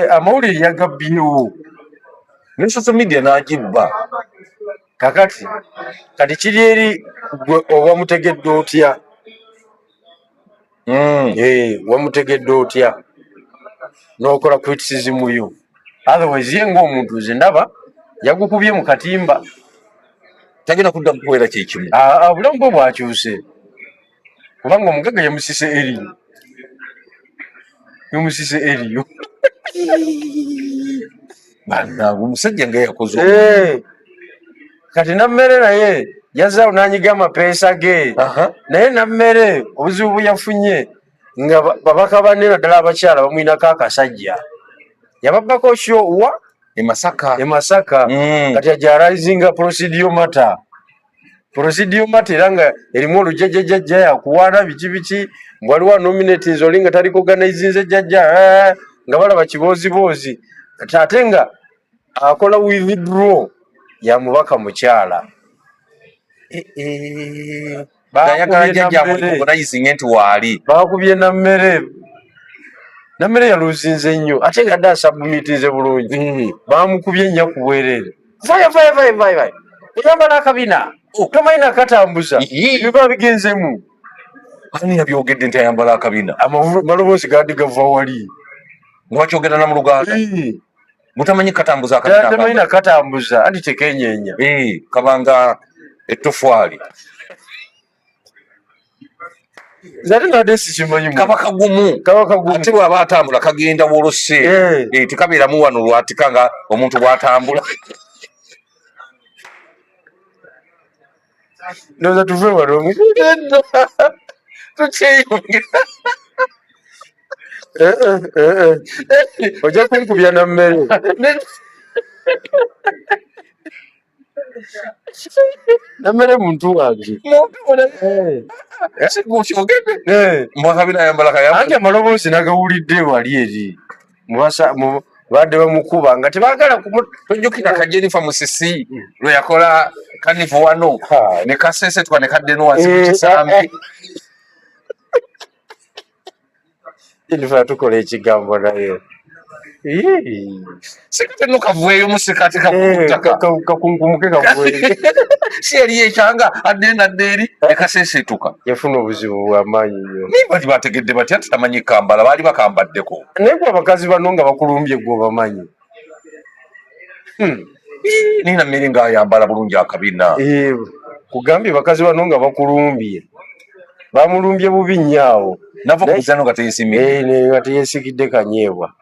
amawulire yagabbyewo ne social media n'agibba kakati kati kiri eri gwe owamutegedde otya wamutegedde otya n'okola criticism yo otherwise ye ng'omuntu nze ndaba yagukubye mu katimba tagenda kudda mukubeera kyekimu. Obulamu bwe bwakyuse kubanga omugaga yamusise eriyo bannange omusajja nga yakoze kati nammere naye yazaawo n'anyiga amapeesa ge naye nammere obuzibu bwe yafunye nga babaka banne naddala abakyala bamwinako akasajja yababbako showa e Masaka kati ajarayizinga prosidio mata era nga erimu olujjajjajjajja yakuwaana biki waliwo nominations oli nga taliko organizinze jjajja nga balaba kiboozibozi ate nga akola withdraw ya mubaka mukyala ayagala jjajja organizing nti waali bakubye nammere yaluzinze nnyo ate nga dde asabumitize bulungi bamukubye ennya ku bwereere vaya eyambala akabina tomanyi nakatambuza biba bigenzemu ani yabyogedde nti ayambala akabina amaloboozi gandi gava wali ngabakyogera na mu luganda mutamanyi katambuza tamanyi nakatambuza anti tekenyenya kabanga etofwali zate nade sikimanyi kaba kagumu ate bwaba atambula kagenda wolose tekabeeramu wano lwatika nga omuntu bwatambula ndoza tuve wano tukyeyongera ojja kunkubya na mmere nammere muntu wange ange amaloboozi nagawulidde wali eri badde bamukuba nga tebagala tojjukira kajenifa musisi lwe yakola kanivu wano ne kasesetwa ne kaddeno wansi mukisambi jenifa yatukola ekigambo naye sekateno kavueyo musikati kakunkumuke kavueyo si yali ekyanga adde nadde eri ekasesetuka yafuna obuzibu bwamaanyi nnyo naye bali bategedde batya tutamanyi kambala baali bakambaddeko naye gwe abakazi bano nga bakulumbye gwe obamanyi nina mmere ngaayambala bulungi akabina kugambye bakazi bano nga bakulumbye bamulumbye bubi nnyo nava kuzano nga teyesimye nga teyesikidde kanyeebwa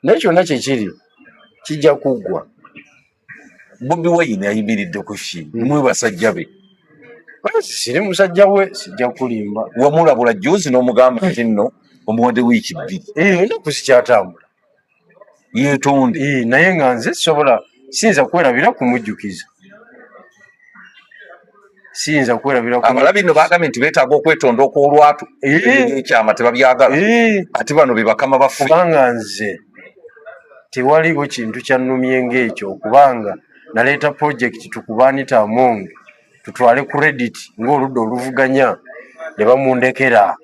naye kyonna kyekiri kijja kuggwa. Bobi Wine ayimiridde ku ki mwe basajja be siri musajja we sijja kulimba wamulabula juzi n'omugamba nti nno omuwadde wiiki bbiri ennaku sikyatambula yeetonde naye nga nze siyinza kwerabira kumujjukiza abalabi nno bagambye nti beetaaga okwetonda okw'olwatu ekyama tebabyagala ate bano be bakama bafu kubanga nze tewaliwo kintu kyannumye ng'ekyo okubanga naleeta projekiti tukubaanita Among tutwale credit ng'oludda oluvuganya ne bamundekera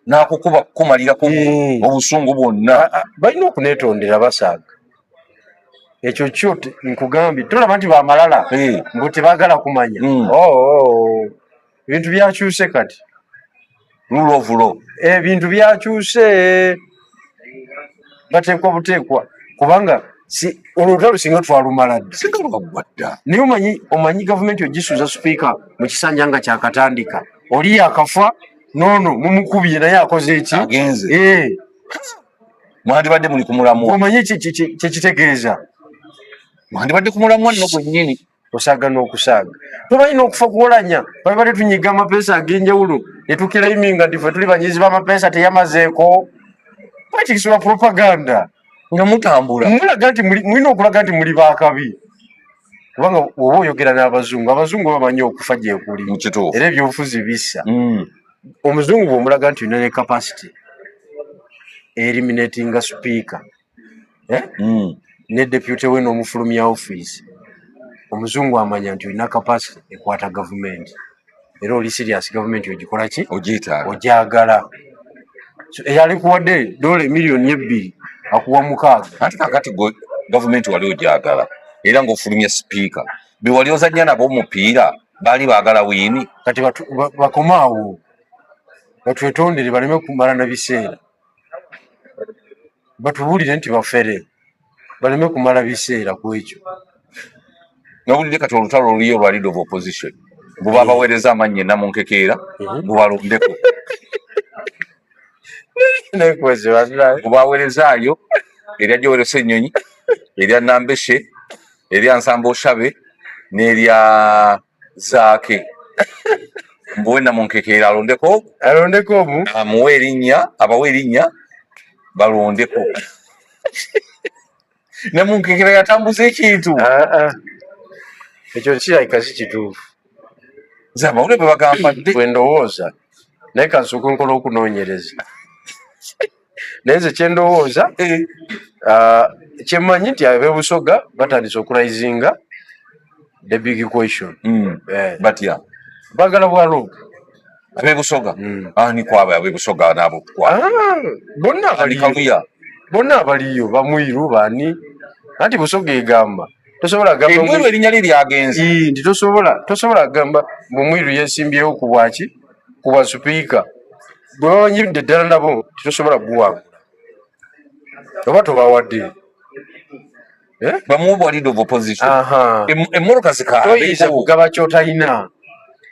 n'akukuba kumalirako obusungu bwonna balina okuneetondera basaaga ekyo kyo nkugambye tolaba nti bamalala mbu tebaagala kumanya ebintu byakyuse kati lulovulo ebintu byakyuse bateekwa buteekwa kubanga olutalo singa twalumala dda singa lwagwa dda naye omanyi gavumenti ogisuuza sipiika mu kisanja nga kyakatandika oli yakafa noono mumukubye naye akoze eki agenze mwandibadde muli kumulamu omanyi kyekitegeeza mwandibadde kumulamu nno gwennyini osaaga n'okusaaga tobalina okufa kuwolanya babadde tunyiga amapeesa ag'enjawulo ne tukiraiminga nti ffe tuli banyizi b'amapeesa teyamazeeko bakikisoba propaganda nga mutambula mulaga nti mulina okulaga nti muli baakabi kubanga oba oyogera n'abazungu bamanyi okufa gyekuli era ebyobufuzi bissa omuzungu bw'omulaga nti olina ne capacity eliminatinga speaker ne deputy we n'omufulumya office omuzungu amanya nti olina capacity ekwata gavumenti era oli serious gavumenti ogikola ki ogyagala eyalikuwadde $2 million akuwa 6 ate kakati gavumenti wali ogyagala era ng'ofulumya sipiika be wali ozannya nabo omupiira baali baagala wiini kati bakomaawo batwetondere baleme kumala na biseera batubuulire nti bafere baleme kumala biseera ku ekyo nobulire kati olutalo luliyo lwa leader of opposition buba baweereza amannyo Namunkekeera bubalondeko bubaweerezaayo erya Joel Ssennyonyi erya Nambeshe erya Nsamba Oshabe n'erya Zaake mbuwe Namunkekeera alondeko amuwe erinnya abawe erinnya balondeko Namunkekeera yatambuza ekintu ekyo kirabika si kituufu zamawulire bwe bagamba bwe ndowooza naye kansooka nkola okunoonyereza naye nze kye ndowooza kyemmanyi nti ab'ebusoga batandise okurayizinga the big question batya baagala bwalo ab'ebusoga ani kwaba ab'ebusoga naabo bonna abaliyo bamwiru baani anti busoga egamba tosobola gamba erinnya lye lyagenze nti tosobola gamba mumwiru yeesimbyewo ku bwaki ku bwa supiika bwe babanyidde ddala nabo titosobola guwangula oba tobawadde bamuwa bwa leader of opposition emmoloka toyinza kugaba kyotalina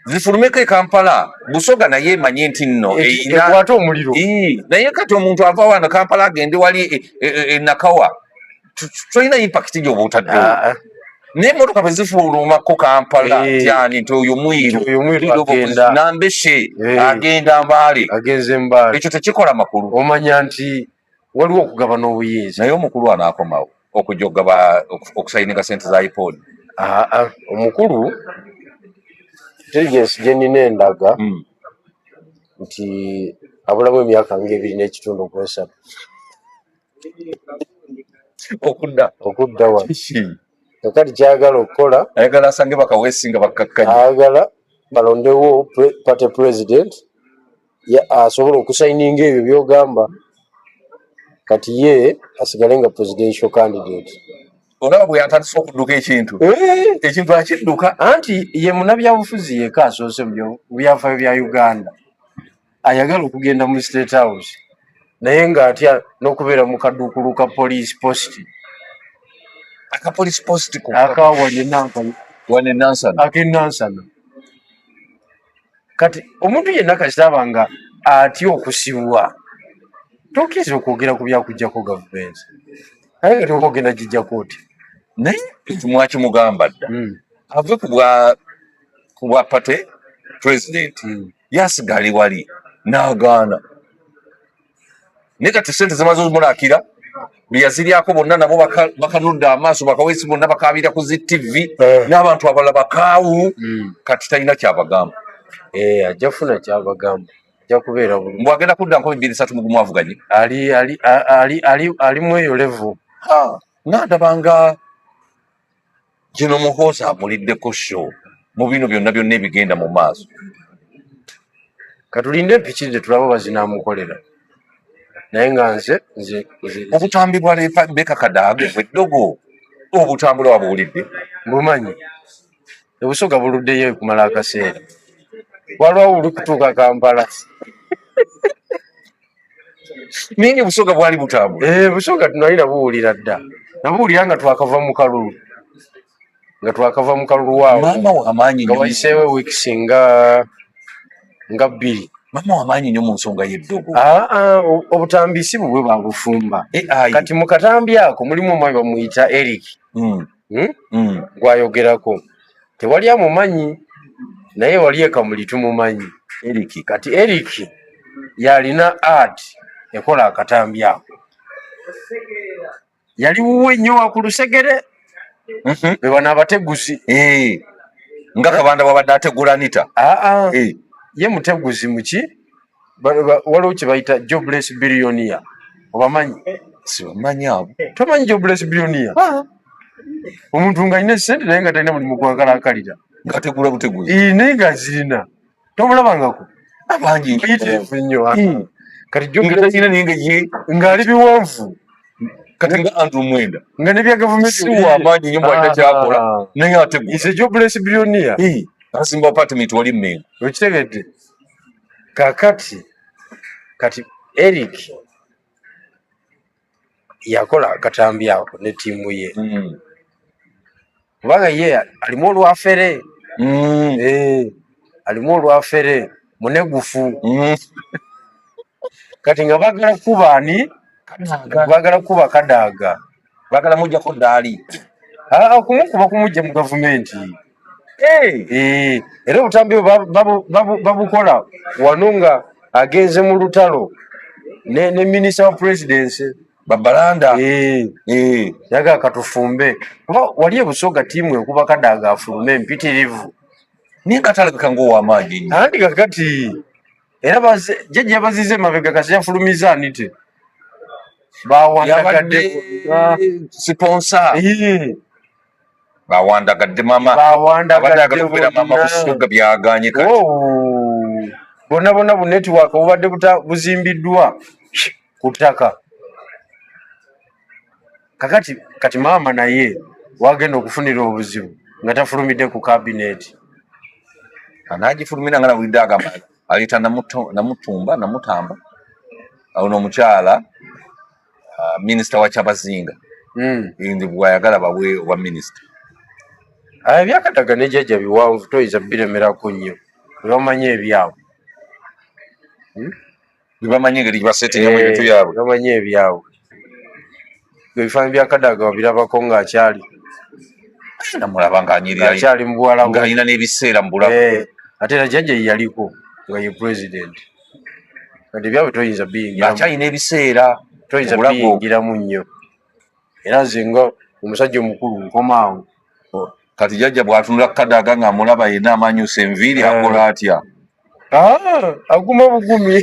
zifulumeko e Kampala busoga naye emanye nti nno ekwata omuliro naye kati omuntu ava wano Kampala agende wali enakawa tolina impact gyoba otaddewo naye emmotoka bwe zifulumako Kampala tyani nti oyo mwiru Nambeshe agenda Mbaale ekyo tekikola makulu omanya nti waliwo okugaba n'obuyinza naye omukulu anaakomawo okujja okugaba okusayininga sente za iPod omukulu intelligence gye nnina endaga nti abulamu emyaka nga 2.3 okwesatu okudda wa kakati kyagala okukola ayagala asange bakaweesinga bakkakkanya ayagala balondewo party president asobola okusayininga ebyo byogamba kati ye asigale nga presidential candidate olaba bwe yatandise okudduka ekintu akidduka anti ye munabyabufuzi yeka asoose mu byafaayo bya Uganda ayagala okugenda mu State House naye ng'atya n'okubeera mu kaduukulu ka police post akapolice post ak'Enansana kati omuntu yenna kasitaba nga atya okusibwa tokiriza okwogera ku byakujjako gavumenti aye kati okogenda gijjako oti naye mwakimugamba dda ave ku bwa pate president yasigale wali n'agaana naye kati sente zimaze omulakira byeyaziryako bonna nabo bakanudde amaaso bakaweesi bonna bakaabira ku zi-TV n'abantu abalala bakaawu kati talina kyabagamba ajja kufuna kyabagamba ajja kubeera bulungi mbwagenda kudda 2-3 mugumwavuganye ali mu eyo level ngandabanga gino muhoozi amuliddeko show mu bino byonna ebigenda mu maaso katulinde empikirire tulaba bazinaamukolera naye nga nze obutambi bwa Rebecca Kadaga eddogo obutambula wabuwulidde bumanyi ebusoga buluddeyo kumala akaseera waliwo uli kutuuka Kampala ninye busoga bwali butambula busoga tunalina buwulira dda nabuwulira nga twakava mu kalulu waawo maama w'amaanyi nga wayiseewo weeks nga 2 maama w'amaanyi nnyo mu nsonga y'eddogo obutambi si bubwe babufumba kati mu katambi ako mulimu omwami bamuyita Eric gwayogerako tewali amumanyi naye wali ekamuli tumumanyi kati Eric yalina art ekola akatambi ako yali wuwe nnyo wa ku lusegere be bano abateguzi nga Kabanda bwabadde ategula Anita ye muteguzi muki waliwo kye bayita jobless billionaire obamanyi sibamanyi abo tomanyi jobless billionaire omuntu nga alina sente naye nga talina mulimu gwakalakalira ng'ategula buteguzi naye nga zirina tomulabangako abangi nnyo kati ng'ali biwanvu kati nga Andrew Mwenda nga nebya gavumenti si w'amaanyi nnyo mwalina kyakola naye ategula is a jobless billionaire azimba apartment wali Mmengo okitegedde kakati kati Eric yakola akatambi ako ne ttiimu ye kubanga ye alimu olwafere alimu olwafere munegufu kati nga bagala kuba ani bagala kuba Kadaga bagala mujjako ddaali kumukuba kumujja mu gavumenti era obutambi babukola wano nga agenze mu lutalo ne minisita wa presidency Babalanda yaga katufumbe kuba wali ebusoga tiimu ekuba Kadaga afulume empitirivu naye ngatalabika ng'ow'amaanyi nnyo andi kakati era jjajja bazize mabega kasi yafulumiza anite bawandagadde siponsa bawandagadde mama bawandagadde mama kusoga byaganye kati bonna bunetiwaaka bubadde buzimbiddwa ku ttaka kati maama naye wagenda okufunira obuzibu nga tafulumidde ku kabineti anagifulumira nga nawulidde agamba ayita namutamba awo n'omukyala minisita wa Kyabazinga bwayagala bawe wa minisita ebyakadaga ne jjajja biwanvu toyinza biremerako nnyo bebamanye ebyabwe bebamanye engeri gibasetingamu ebintu byabwe bamanye ebyabwe ebifaananyi bya Kadaga wabirabako ng'akyali namulaba ng'akyali mu bwala ng'alina n'ebiseera mu bulamu ate era jjajja yaliko nga ye pulezidenti kati ebyabwe toyinza ng'akyalina ebiseera toyinza biyingiramu nnyo era nze nga omusajja omukulu nkomaawo kati jjajja bw'atunula Kadaga ng'amulaba yenna amanyusa enviiri akola atya aguma bugumi